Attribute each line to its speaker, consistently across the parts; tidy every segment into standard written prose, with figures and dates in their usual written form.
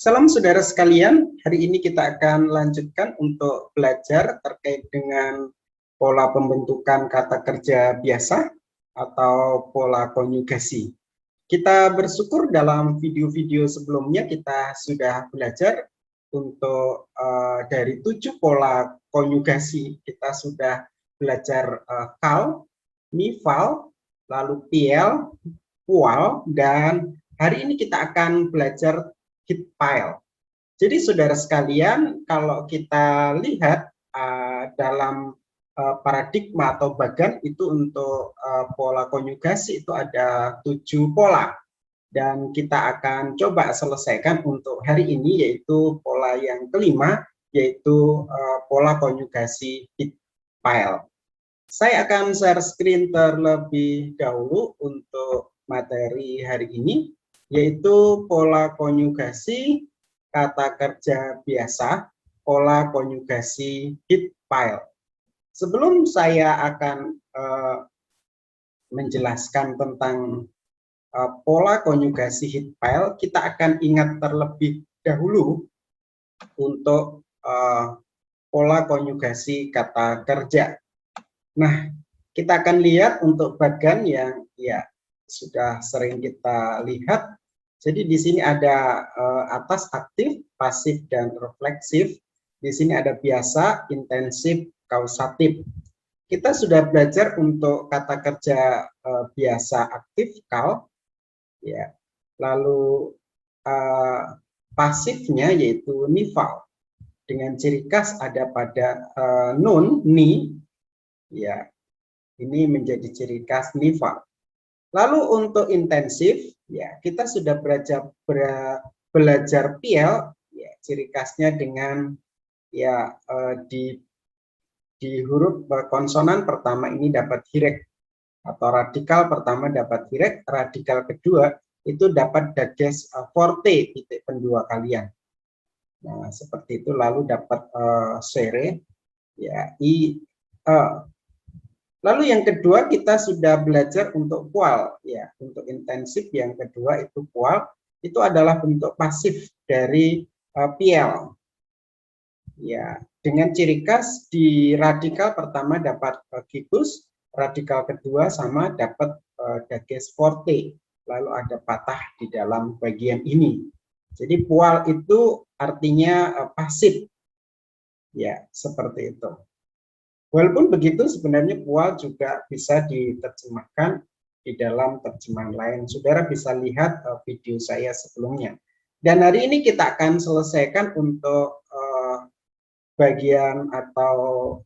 Speaker 1: Salam saudara sekalian, hari ini kita akan lanjutkan untuk belajar terkait dengan pola pembentukan kata kerja biasa atau pola konjugasi. Kita bersyukur dalam video-video sebelumnya kita sudah belajar untuk dari 7 pola konjugasi. Kita sudah belajar kal, nifal, lalu piel, pual, dan hari ini kita akan belajar hit pile. Jadi saudara sekalian, kalau kita lihat dalam paradigma atau bagan itu untuk pola konjugasi itu ada 7 pola. Dan kita akan coba selesaikan untuk hari ini, yaitu pola yang kelima, yaitu pola konjugasi hit pile. Saya akan share screen terlebih dahulu untuk materi hari ini, yaitu pola konjugasi kata kerja biasa, pola konjugasi hit pile. Sebelum saya akan menjelaskan tentang pola konjugasi hit pile, kita akan ingat terlebih dahulu untuk pola konjugasi kata kerja. Nah, kita akan lihat untuk bagan yang sudah sering kita lihat. Jadi di sini ada atas aktif, pasif, dan refleksif. Di sini ada biasa, intensif, kausatif. Kita sudah belajar untuk kata kerja biasa aktif, kal. Ya. Lalu pasifnya yaitu nifal. Dengan ciri khas ada pada nun, ni. Ya, ini menjadi ciri khas nifal. Lalu untuk intensif, ya kita sudah belajar piel, ya ciri khasnya dengan di huruf konsonan pertama ini dapat hirek atau radikal pertama dapat hirek, radikal kedua itu dapat dages forte titik pendua kalian. Nah seperti itu, lalu dapat sere, ya i. Lalu yang kedua kita sudah belajar untuk pual, ya untuk intensif yang kedua itu pual, itu adalah bentuk pasif dari piel. Ya, dengan ciri khas di radikal pertama dapat kikus, radikal kedua sama dapat dages forte, lalu ada patah di dalam bagian ini. Jadi pual itu artinya pasif, ya seperti itu. Walaupun begitu, sebenarnya pual juga bisa diterjemahkan di dalam terjemahan lain. Saudara bisa lihat video saya sebelumnya. Dan hari ini kita akan selesaikan untuk bagian atau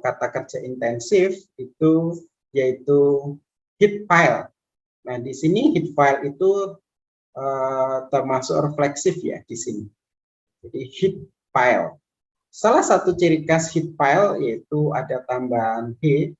Speaker 1: kata kerja intensif itu yaitu hit pile. Nah, di sini hit pile itu termasuk refleksif ya di sini. Jadi hit pile. Salah satu ciri khas hit pile yaitu ada tambahan he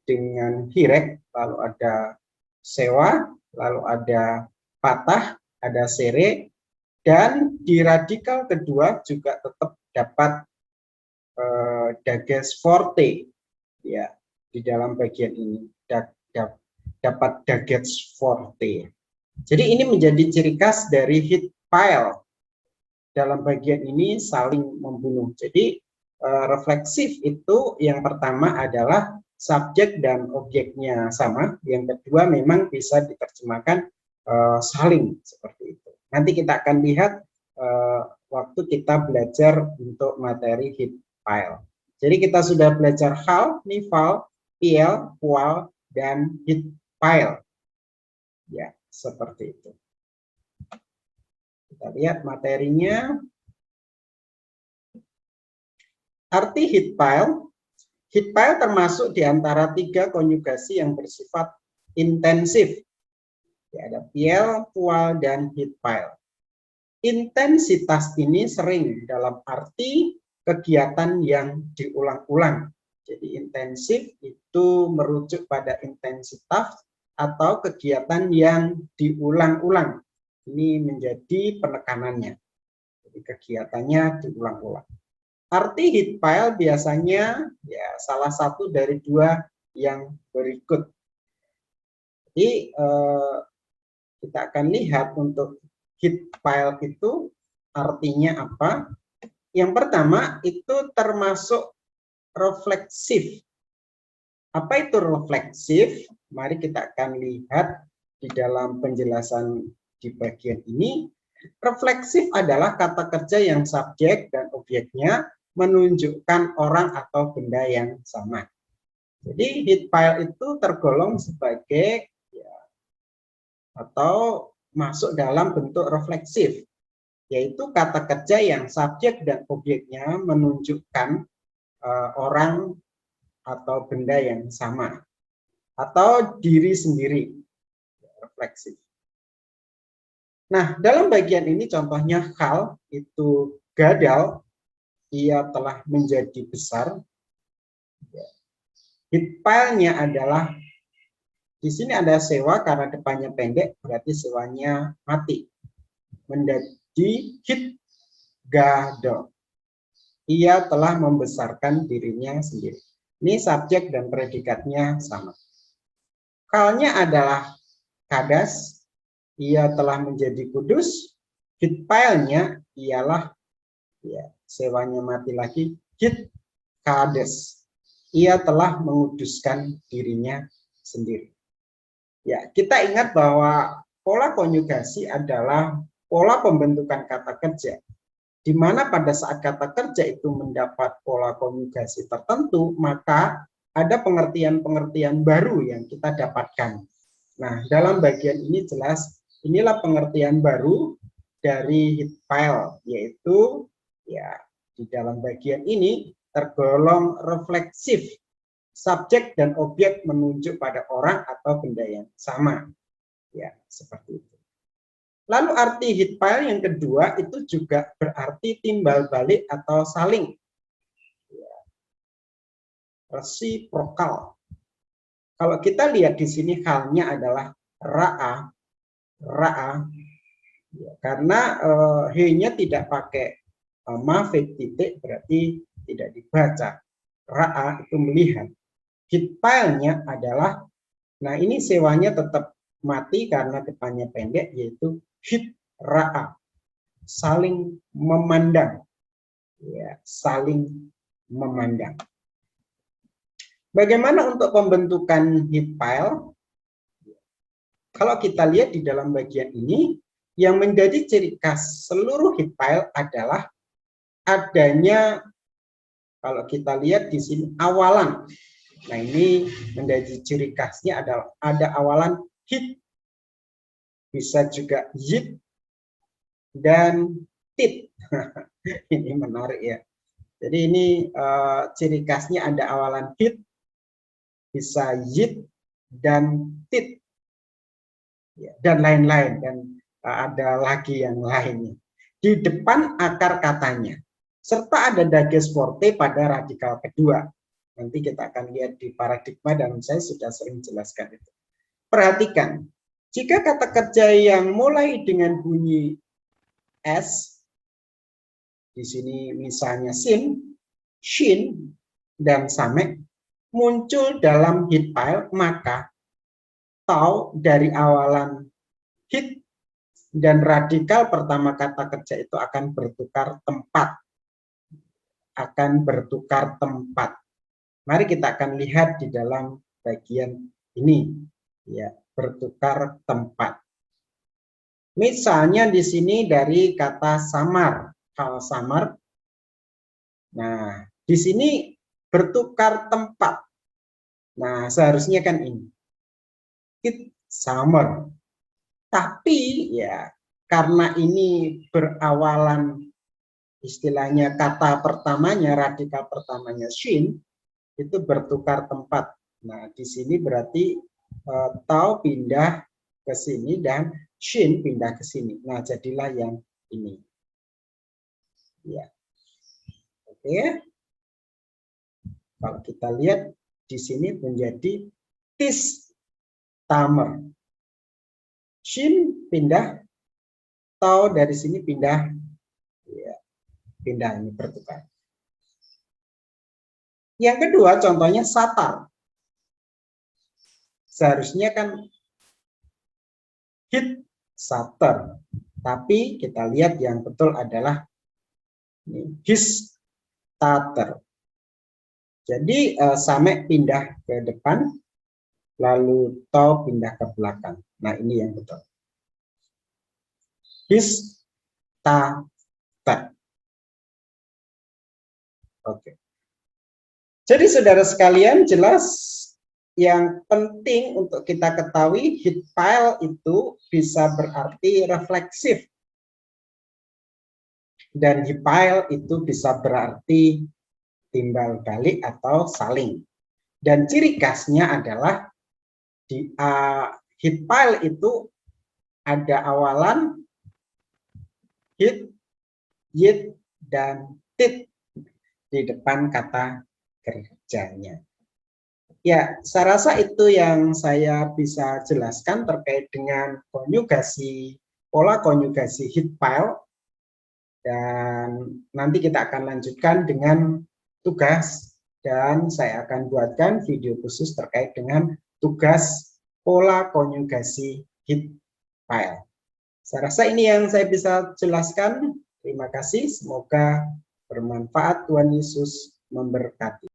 Speaker 1: dengan hirek, lalu ada sewa, lalu ada patah, ada sere, dan di radikal kedua juga tetap dapat dages forte, ya di dalam bagian ini dapat dages forte. Jadi ini menjadi ciri khas dari hit pile. Dalam bagian ini saling membunuh. Jadi refleksif itu yang pertama adalah subjek dan objeknya sama. Yang kedua memang bisa diterjemahkan saling seperti itu. Nanti kita akan lihat waktu kita belajar untuk materi hit pile. Jadi kita sudah belajar hal, nifal, piel, pual, dan hit pile. Ya, seperti itu. Kita lihat materinya. Arti hit pile. Hit pile termasuk di antara 3 konjugasi yang bersifat intensif. Ya, ada piel, pual, dan hit pile. Intensitas ini sering dalam arti kegiatan yang diulang-ulang. Jadi intensif itu merujuk pada intensitas atau kegiatan yang diulang-ulang. Ini menjadi penekanannya. Jadi kegiatannya diulang-ulang. Arti hit pile biasanya ya salah satu dari 2 yang berikut. Jadi kita akan lihat untuk hit pile itu Artinya apa? Yang pertama itu termasuk refleksif. Apa itu refleksif? Mari kita akan lihat di dalam penjelasan di bagian ini. Refleksif adalah kata kerja yang subjek dan objeknya menunjukkan orang atau benda yang sama. Jadi heat pile itu tergolong sebagai atau masuk dalam bentuk refleksif, yaitu kata kerja yang subjek dan objeknya menunjukkan orang atau benda yang sama atau diri sendiri, refleksif. Nah, dalam bagian ini contohnya hal itu gadal, ia telah menjadi besar. Heat pile-nya adalah di sini ada sewa karena depannya pendek, berarti sewanya mati. Menjadi hit gadol. Ia telah membesarkan dirinya sendiri. Ini subjek dan predikatnya sama. Halnya adalah kadas, ia telah menjadi kudus. Hit pile-nya ialah sewanya mati lagi, hit kades. Ia telah menguduskan dirinya sendiri. Ya, kita ingat bahwa pola konjugasi adalah pola pembentukan kata kerja, di mana pada saat kata kerja itu mendapat pola konjugasi tertentu, maka ada pengertian-pengertian baru yang kita dapatkan. Nah, dalam bagian ini jelas, inilah pengertian baru dari heat pile, yaitu ya di dalam bagian ini tergolong refleksif. Subjek dan objek menunjuk pada orang atau benda yang sama. Ya, seperti itu. Lalu arti heat pile yang kedua itu juga berarti timbal balik atau saling. Ya. Resiprokal. Kalau kita lihat di sini halnya adalah ra'a. Ya, karena he-nya tidak pakai mafid titik, berarti tidak dibaca. Ra'a itu melihat. Heat pile-nya adalah, nah ini sewanya tetap mati karena depannya pendek, yaitu hit ra'a, saling memandang, ya, saling memandang. Bagaimana untuk pembentukan heat pile? Kalau kita lihat di dalam bagian ini, yang menjadi ciri khas seluruh heat pile adalah adanya, kalau kita lihat di sini awalan. Nah, ini menjadi ciri khasnya adalah ada awalan hit, bisa juga yit, dan tit. Ini menarik ya. Jadi ini ciri khasnya ada awalan hit, bisa yit, dan tit. Ya, dan lain-lain. Dan ada lagi yang lainnya. Di depan akar katanya. Serta ada dages forte pada radikal kedua. Nanti kita akan lihat di paradigma dan saya sudah sering jelaskan itu. Perhatikan, jika kata kerja yang mulai dengan bunyi S, di sini misalnya sin, shin, dan samek, muncul dalam heat pile, maka tau dari awalan heat dan radikal pertama kata kerja itu akan bertukar tempat. Akan bertukar tempat. Mari kita akan lihat di dalam bagian ini, ya, bertukar tempat. Misalnya di sini dari kata samar, hal samar. Nah, di sini bertukar tempat. Nah, seharusnya kan ini. It summer. Tapi ya karena ini berawalan istilahnya kata pertamanya, radikal pertamanya shin, itu bertukar tempat. Nah, di sini berarti tau pindah ke sini dan shin pindah ke sini. Nah, jadilah yang ini. Ya. Oke. Kalau kita lihat di sini menjadi tis tamer. Shin pindah, tau dari sini pindah, ya, pindah ini bertukar. Yang kedua contohnya satar. Seharusnya kan hit satar. Tapi kita lihat yang betul adalah his starter. Jadi Same pindah ke depan, lalu to pindah ke belakang. Nah, ini yang betul. His starter. Oke. Jadi saudara sekalian, jelas yang penting untuk kita ketahui, heat pile itu bisa berarti refleksif. Dan heat pile itu bisa berarti timbal balik atau saling. Dan ciri khasnya adalah di heat pile itu ada awalan hit, yit, dan tit di depan kata kerjanya. Ya, saya rasa itu yang saya bisa jelaskan terkait dengan konjugasi, pola konjugasi heat pile. Dan nanti kita akan lanjutkan dengan tugas, dan saya akan buatkan video khusus terkait dengan tugas pola konjugasi heat pile. Saya rasa ini yang saya bisa jelaskan. Terima kasih, semoga bermanfaat. Tuhan Yesus memberkati.